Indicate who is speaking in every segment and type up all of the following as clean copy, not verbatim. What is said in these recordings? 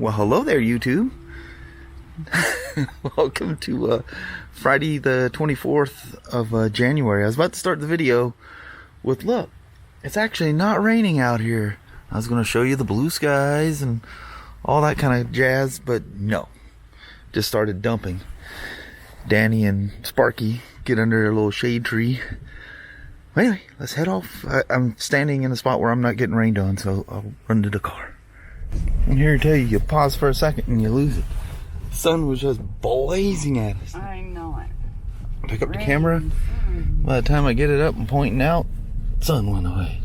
Speaker 1: Well, hello there, YouTube. Welcome to Friday the 24th of January. I was about to start the video with, look, it's actually not raining out here. I was going to show you the blue skies and all that kind of jazz, but no. Just started dumping. Danny and Sparky get under a little shade tree. Anyway, let's head off. I'm standing in a spot where I'm not getting rained on, so I'll run to the car. I'm here to tell you, you pause for a second and you lose it. The sun was just blazing at us.
Speaker 2: I know it.
Speaker 1: Pick up the camera. By the time I get it up and pointing out, sun went away.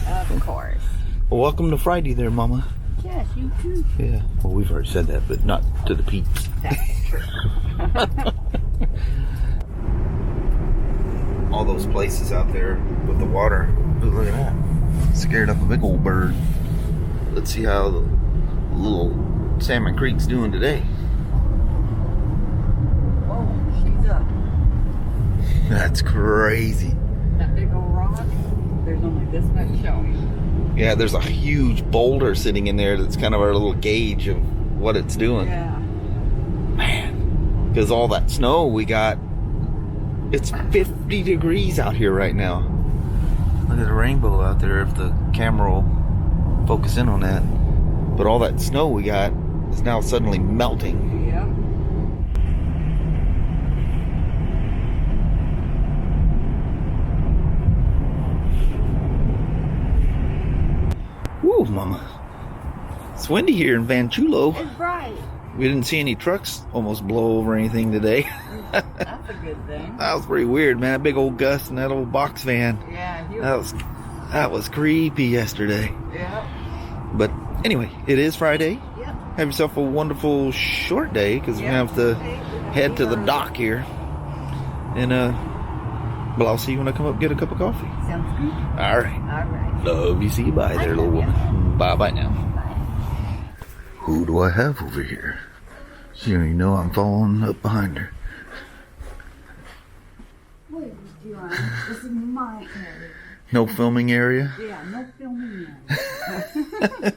Speaker 2: Of course.
Speaker 1: Well, welcome to Friday there, Mama.
Speaker 2: Yes, you too.
Speaker 1: Yeah, well, we've already said that, but not to the peeps.
Speaker 2: That's true.
Speaker 1: All those places out there with the water. Ooh, look at that. Scared up a big old bird. Let's see how the little Salmon Creek's doing today.
Speaker 2: Oh, she's up.
Speaker 1: That's crazy.
Speaker 2: That big old rock, there's only this much showing.
Speaker 1: Yeah, there's a huge boulder sitting in there that's kind of our little gauge of what it's doing.
Speaker 2: Yeah.
Speaker 1: Man, because all that snow we got, it's 50 degrees out here right now. Look at the rainbow out there if the camera will focus in on that. But all that snow we got is now suddenly melting.
Speaker 2: Yeah.
Speaker 1: Woo, Mama. It's windy here in Van Chulo.
Speaker 2: It's bright.
Speaker 1: We didn't see any trucks almost blow over anything today.
Speaker 2: That's a good thing.
Speaker 1: That was pretty weird, man. Big old gust in that old box van.
Speaker 2: Yeah.
Speaker 1: That was creepy yesterday.
Speaker 2: Yeah.
Speaker 1: But anyway, it is Friday.
Speaker 2: Yep.
Speaker 1: Have yourself a wonderful short day because we have to head to the dock here. And well, I'll see you when I come up and get a cup of coffee.
Speaker 2: Sounds good.
Speaker 1: All right.
Speaker 2: All right.
Speaker 1: Love you. See you. Bye there, little woman. Bye now.
Speaker 2: Bye.
Speaker 1: Who do I have over here? She don't even know I'm following up behind her.
Speaker 2: What are you doing? This is my area.
Speaker 1: No filming area?
Speaker 2: Yeah, no filming area.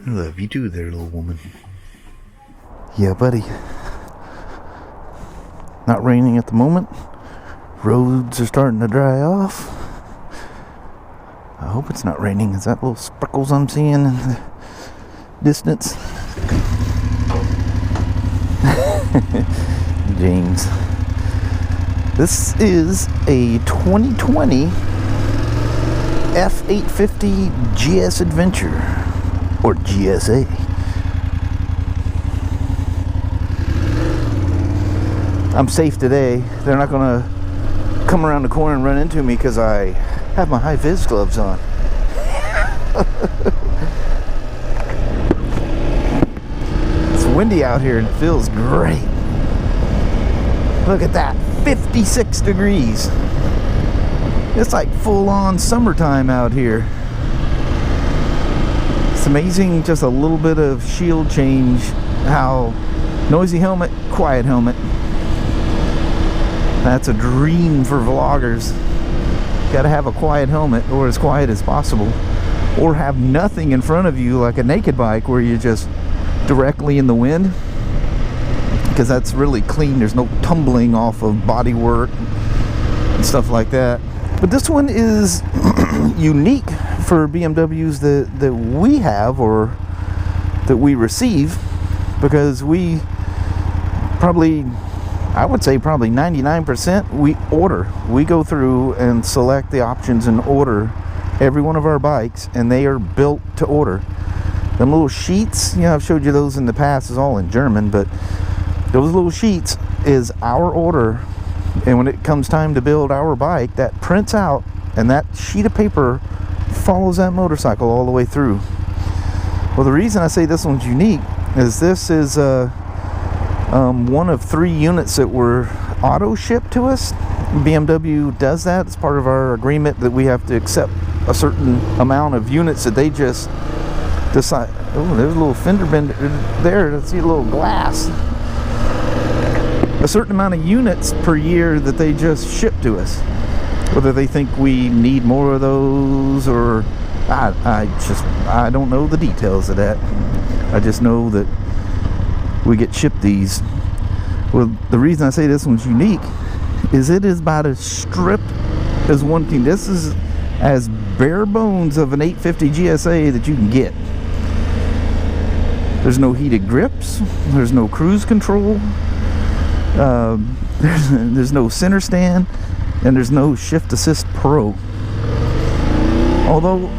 Speaker 1: I love you too there, little woman. Yeah, buddy. Not raining at the moment. Roads are starting to dry off. I hope it's not raining. Is that little sprinkles I'm seeing in the distance? James. This is a 2020 F850GS Adventure, or GSA. I'm safe today. They're not going to come around the corner and run into me because I have my high-vis gloves on. It's windy out here and it feels great. Look at that, 56 degrees. It's like full-on summertime out here. It's amazing, just a little bit of shield change, how noisy helmet, quiet helmet. That's a dream for vloggers. Got to have a quiet helmet, or as quiet as possible, or have nothing in front of you like a naked bike where you're just directly in the wind, because that's really clean. There's no tumbling off of bodywork and stuff like that. But this one is unique for BMWs that we have, or that we receive, because we probably, I would say probably 99% we order. We go through and select the options and order every one of our bikes, and they are built to order. Them little sheets, you know, I've showed you those in the past, is all in German, but those little sheets is our order. And when it comes time to build our bike, that prints out, and that sheet of paper follows that motorcycle all the way through. Well, the reason I say this one's unique is this is one of 3 units that were auto shipped to us. BMW does that. It's part of our agreement that we have to accept a certain amount of units that they just decide. Oh, there's a little fender bender there. Let's see a little glass. A certain amount of units per year that they just ship to us. Whether they think we need more of those or I don't know the details of that. I just know that we get shipped these. Well, the reason I say this one's unique is it is about as stripped as one can. This is as bare bones of an 850 GSA that you can get. There's no heated grips, there's no cruise control, there's no center stand, and there's no Shift Assist Pro. Although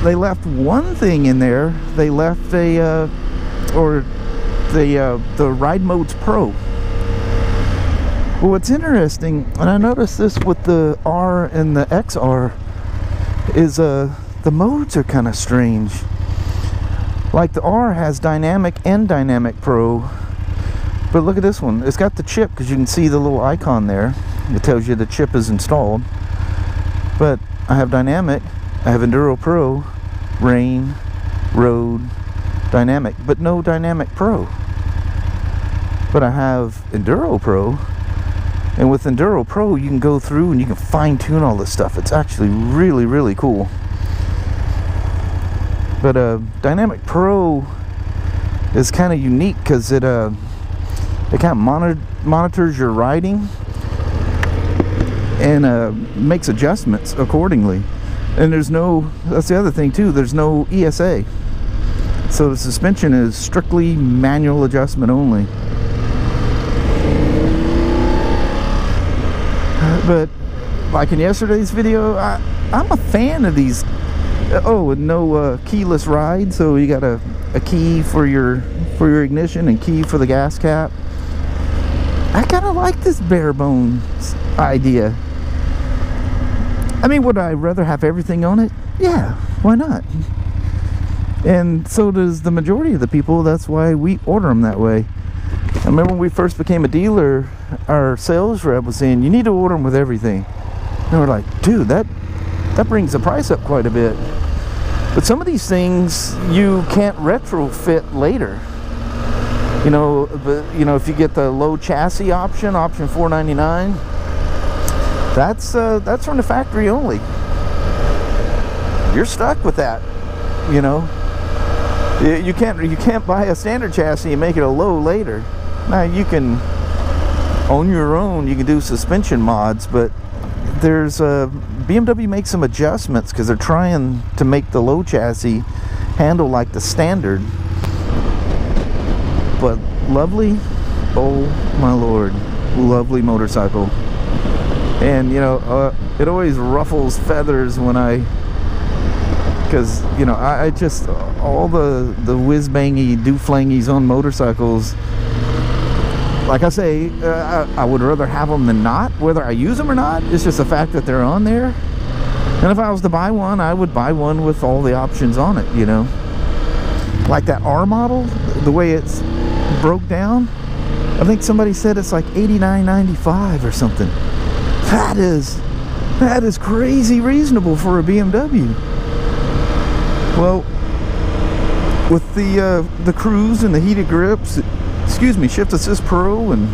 Speaker 1: they left one thing in there, they left the Ride Modes Pro. Well, what's interesting, and I noticed this with the R and the XR, is the modes are kind of strange. Like the R has Dynamic and Dynamic Pro, but look at this one. It's got the chip because you can see the little icon there. It tells you the chip is installed. But I have Dynamic, I have Enduro Pro, Rain, Road, Dynamic, but no Dynamic Pro. But I have Enduro Pro, and with Enduro Pro you can go through and you can fine-tune all this stuff. It's actually really, really cool. But Dynamic Pro is kind of unique because it kind of monitors your riding and makes adjustments accordingly. And there's no, that's the other thing too, there's no ESA. So the suspension is strictly manual adjustment only. But like in yesterday's video, I'm a fan of these. Oh, and no keyless ride, so you got a key for your ignition and key for the gas cap. I kind of like this bare bones idea. I mean, would I rather have everything on it? Yeah, why not? And so does the majority of the people. That's why we order them that way. I remember when we first became a dealer, our sales rep was saying, you need to order them with everything. And we're like, dude, that brings the price up quite a bit. But some of these things you can't retrofit later. You know, if you get the low chassis option $499, that's from the factory only. You're stuck with that. You know, you can't buy a standard chassis and make it a low later. Now you can own your own. You can do suspension mods, but there's BMW makes some adjustments because they're trying to make the low chassis handle like the standard. But lovely, oh my lord, lovely motorcycle. And you know, it always ruffles feathers when because you know, I just, all the whiz-bangy do-flangies on motorcycles, like I say, I would rather have them than not. Whether I use them or not, it's just the fact that they're on there. And if I was to buy one, I would buy one with all the options on it, you know. Like that R model, the way it's broke down, I think somebody said it's like $89.95 or something. That is crazy reasonable for a BMW. Well, with the cruise and the heated grips, Shift Assist Pro and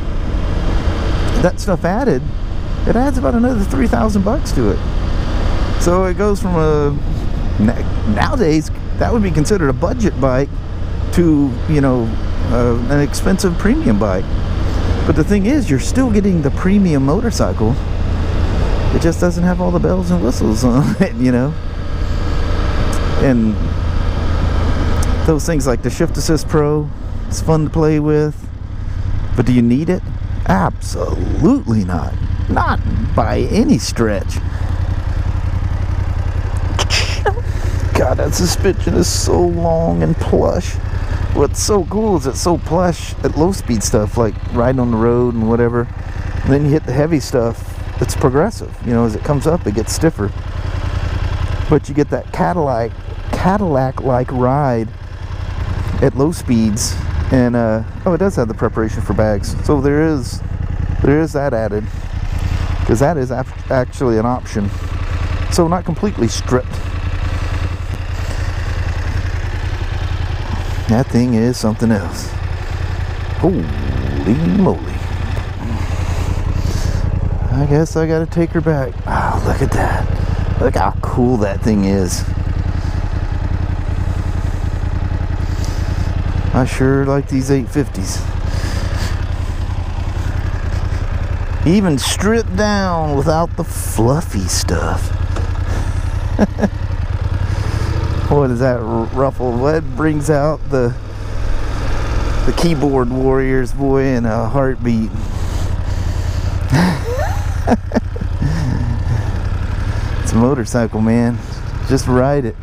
Speaker 1: that stuff added, it adds about another $3,000 to it. So it goes from nowadays that would be considered a budget bike to, you know, an expensive premium bike. But the thing is, you're still getting the premium motorcycle. It just doesn't have all the bells and whistles on it, you know. And those things like the Shift Assist Pro, it's fun to play with, but do you need it? Absolutely not. Not by any stretch. God, that suspension is so long and plush. What's so cool is it's so plush at low speed stuff, like riding on the road and whatever. And then you hit the heavy stuff, it's progressive. You know, as it comes up, it gets stiffer. But you get that Cadillac-like ride at low speeds. And oh, it does have the preparation for bags, so there is that added, because that is actually an option. So not completely stripped. That thing is something else. Holy moly! I guess I gotta take her back. Oh, look at that! Look how cool that thing is. I sure like these 850s. Even stripped down without the fluffy stuff. What is that ruffle? What brings out the keyboard warriors, boy, in a heartbeat? It's a motorcycle, man. Just ride it.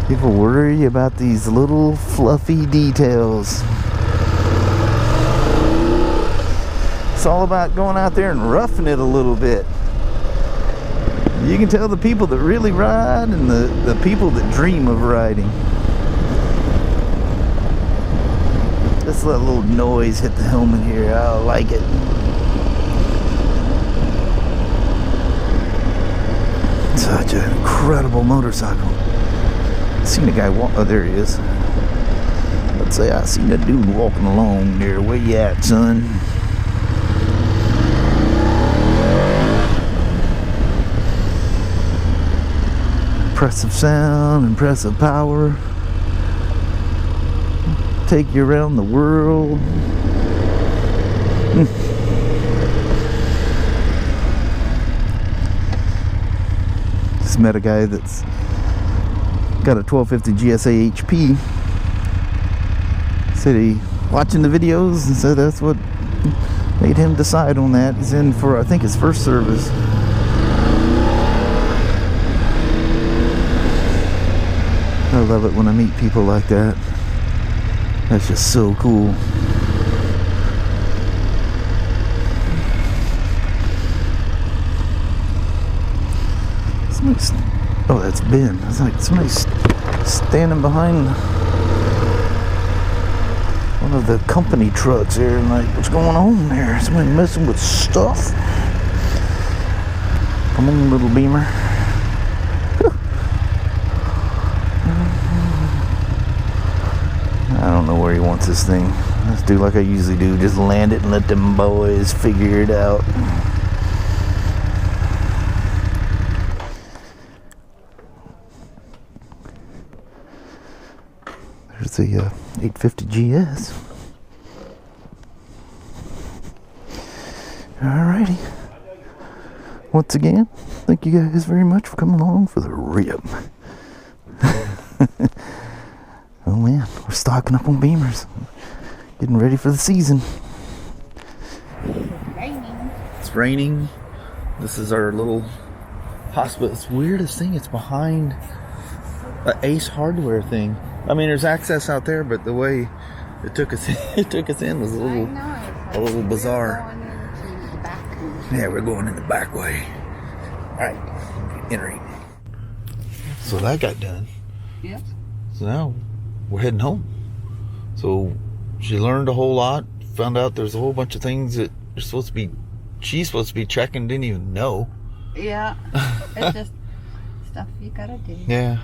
Speaker 1: People worry about these little fluffy details. It's all about going out there and roughing it a little bit. You can tell the people that really ride and the people that dream of riding. Just let a little noise hit the helmet here. I like it. Such an incredible motorcycle. I seen a guy walk. Oh, there he is. Let's say I seen a dude walking along there. Where you at, son? Impressive sound, impressive power. Take you around the world. Just met a guy that's got a 1250 GSA HP. Said he watching the videos and said that's what made him decide on that. He's in for, I think, his first service. I love it when I meet people like that. That's just so cool. Somebody's, oh, that's Ben. It's like somebody's standing behind one of the company trucks here and like, what's going on there? Somebody messing with stuff? Come on, little Beamer. I don't know where he wants this thing. Let's do like I usually do. Just land it and let them boys figure it out. There's the 850GS. Alrighty. Once again, thank you guys very much for coming along for the rip. Oh man, we're stocking up on Beamers. Getting ready for the season.
Speaker 2: It's raining.
Speaker 1: It's raining. This is our little hospital. It's the weirdest thing. It's behind an Ace Hardware thing. I mean, there's access out there, but the way it took us in was a little bizarre. Yeah, we're going in the back way. All right, entering. So that got done.
Speaker 2: Yep.
Speaker 1: So now we're heading home. So she learned a whole lot. Found out there's a whole bunch of things that she's supposed to be checking, didn't even know.
Speaker 2: Yeah. It's just stuff you gotta do.
Speaker 1: Yeah.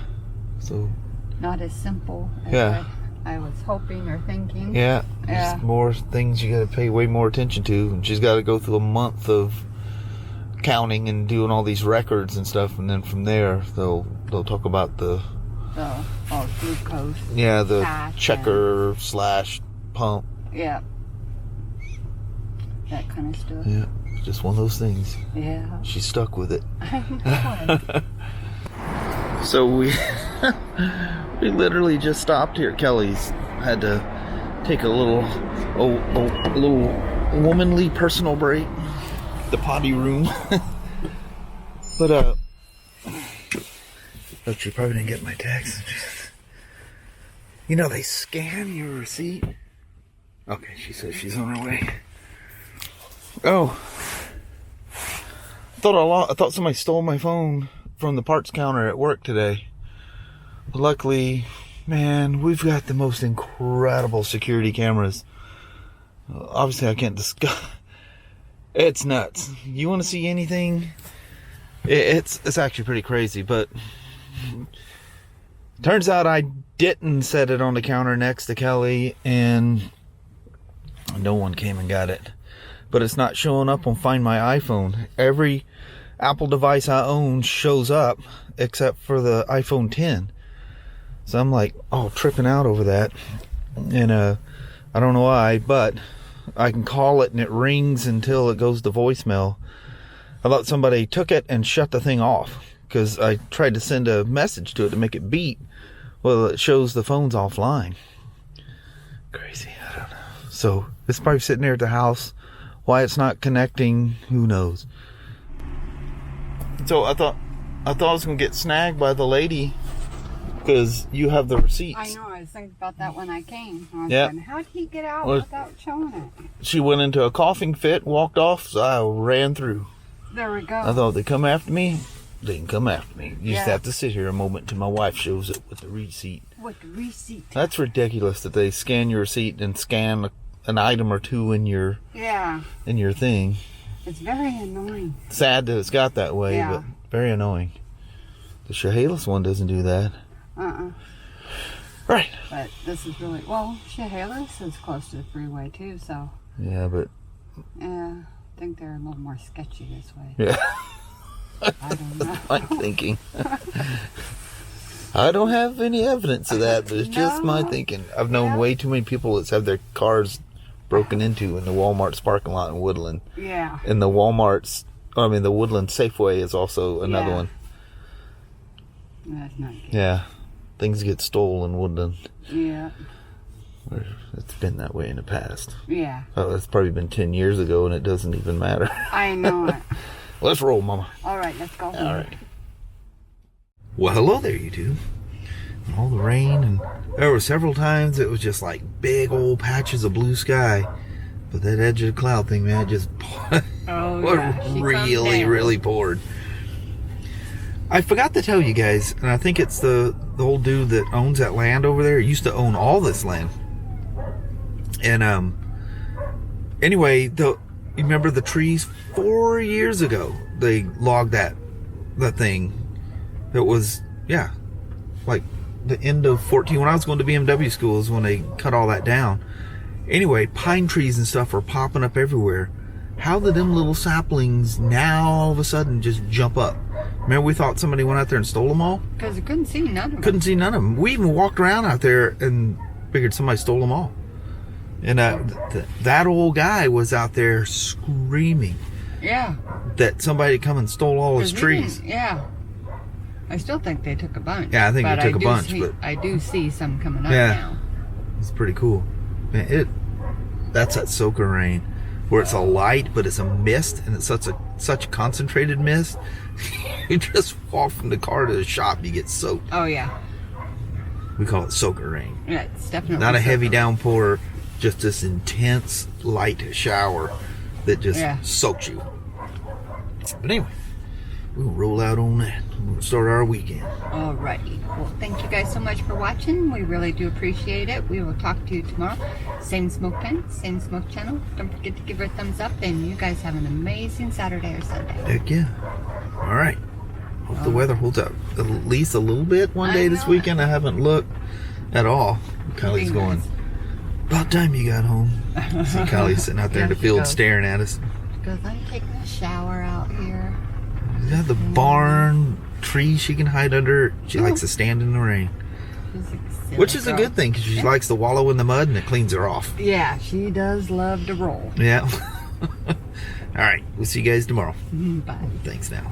Speaker 1: So
Speaker 2: not as simple as I was hoping or thinking.
Speaker 1: Yeah. There's more things you gotta pay way more attention to. And she's gotta go through a month of counting and doing all these records and stuff, and then from there they'll talk about the glucose. Yeah, the checker / pump. Yeah. That kind of stuff. Yeah. Just one of those things. Yeah. She's stuck with it. I know. So we literally just stopped here. Kelly's had to take a little womanly personal break. The potty room. But she probably didn't get my text. You know they scan your receipt. Okay, she says she's on her way. Oh, I thought somebody stole my phone from the parts counter at work today. But luckily, man, we've got the most incredible security cameras. Obviously, I can't discuss. It's nuts. You want to see anything? It's actually pretty crazy, but turns out I didn't set it on the counter next to Kelly, and no one came and got it. But it's not showing up on Find My iPhone. Every Apple device I own shows up except for the iPhone 10. So I'm like, tripping out over that. And I don't know why, but I can call it and it rings until it goes to voicemail. I thought somebody took it and shut the thing off, because I tried to send a message to it to make it beep. Well, it shows the phone's offline. Crazy, I don't know. So it's probably sitting there at the house. Why it's not connecting, who knows. So I thought I was gonna get snagged by the lady, because you have the receipts.
Speaker 2: I know, I was thinking about that when I came. I was
Speaker 1: Yeah.
Speaker 2: going, how did he get out without showing it?
Speaker 1: She went into a coughing fit, walked off, so I ran through.
Speaker 2: There we go.
Speaker 1: I thought they come after me. They didn't come after me. You just
Speaker 2: Yeah.
Speaker 1: have to sit here a moment till my wife shows it with the receipt.
Speaker 2: With the receipt.
Speaker 1: That's ridiculous that they scan your receipt and scan an item or two in your thing.
Speaker 2: It's very annoying.
Speaker 1: Sad that it's got that way,
Speaker 2: Yeah.
Speaker 1: but very annoying. The Chehalis one doesn't do that. Right.
Speaker 2: But this is really, well, Chehalis is close to the freeway too, so.
Speaker 1: Yeah, but.
Speaker 2: Yeah, I think they're a little more sketchy this way.
Speaker 1: Yeah.
Speaker 2: I don't know.
Speaker 1: I'm thinking. I don't have any evidence of that, but it's just my thinking. I've known way too many people that have their cars broken into in the Walmart's parking lot in Woodland.
Speaker 2: Yeah.
Speaker 1: And the the Woodland Safeway is also another one.
Speaker 2: That's not good.
Speaker 1: Yeah. Things get stolen in Woodland.
Speaker 2: Yeah.
Speaker 1: It's been that way in the past.
Speaker 2: Yeah.
Speaker 1: Oh, it's probably been 10 years ago and it doesn't even matter.
Speaker 2: I know it.
Speaker 1: Let's roll, Mama.
Speaker 2: All right, let's go.
Speaker 1: All right. Well, hello there, you two. All the rain, and there were several times it was just like big old patches of blue sky, but that edge of the cloud thing, man, it just really poured. I forgot to tell you guys, and I think it's the old dude that owns that land over there. He used to own all this land. And anyway, you remember the trees 4 years ago? They logged that thing. It was like the end of 14 when I was going to BMW school is when they cut all that down. Anyway, pine trees and stuff are popping up everywhere. How did them little saplings now all of a sudden just jump up? Remember we thought somebody went out there and stole them all?
Speaker 2: Because I couldn't see none of them.
Speaker 1: Couldn't see none of them. We even walked around out there and figured somebody stole them all. And that old guy was out there screaming.
Speaker 2: Yeah.
Speaker 1: That somebody had come and stole all his trees.
Speaker 2: Yeah. I still think they took a bunch.
Speaker 1: Yeah, I think they took a bunch.
Speaker 2: But I do see some coming up
Speaker 1: Yeah.
Speaker 2: now.
Speaker 1: It's pretty cool. Man, that's that soaker rain where it's a light, but it's a mist, and it's such concentrated mist. You just walk from the car to the shop, you get soaked.
Speaker 2: Oh, yeah.
Speaker 1: We call it soaker rain.
Speaker 2: Yeah, it's definitely
Speaker 1: not a heavy
Speaker 2: rain.
Speaker 1: Downpour, just this intense light shower that just soaks you. But anyway, we'll roll out on that. We'll start our weekend.
Speaker 2: Alrighty. Well, thank you guys so much for watching. We really do appreciate it. We will talk to you tomorrow. Same smoke time, same smoke channel. Don't forget to give her a thumbs up, and you guys have an amazing Saturday or Sunday.
Speaker 1: Heck yeah. All right. Hope the weather holds up at least a little bit one day this weekend. I haven't looked at all. Kylie's going, about time you got home. See Kylie sitting out there in the field staring at us.
Speaker 2: Because I'm taking a shower out here.
Speaker 1: You got the barn tree she can hide under. She likes to stand in the rain. Which is a good thing, because she likes to wallow in the mud and it cleans her off.
Speaker 2: Yeah, she does love to roll.
Speaker 1: Yeah. All right. We'll see you guys tomorrow.
Speaker 2: Bye.
Speaker 1: Thanks now.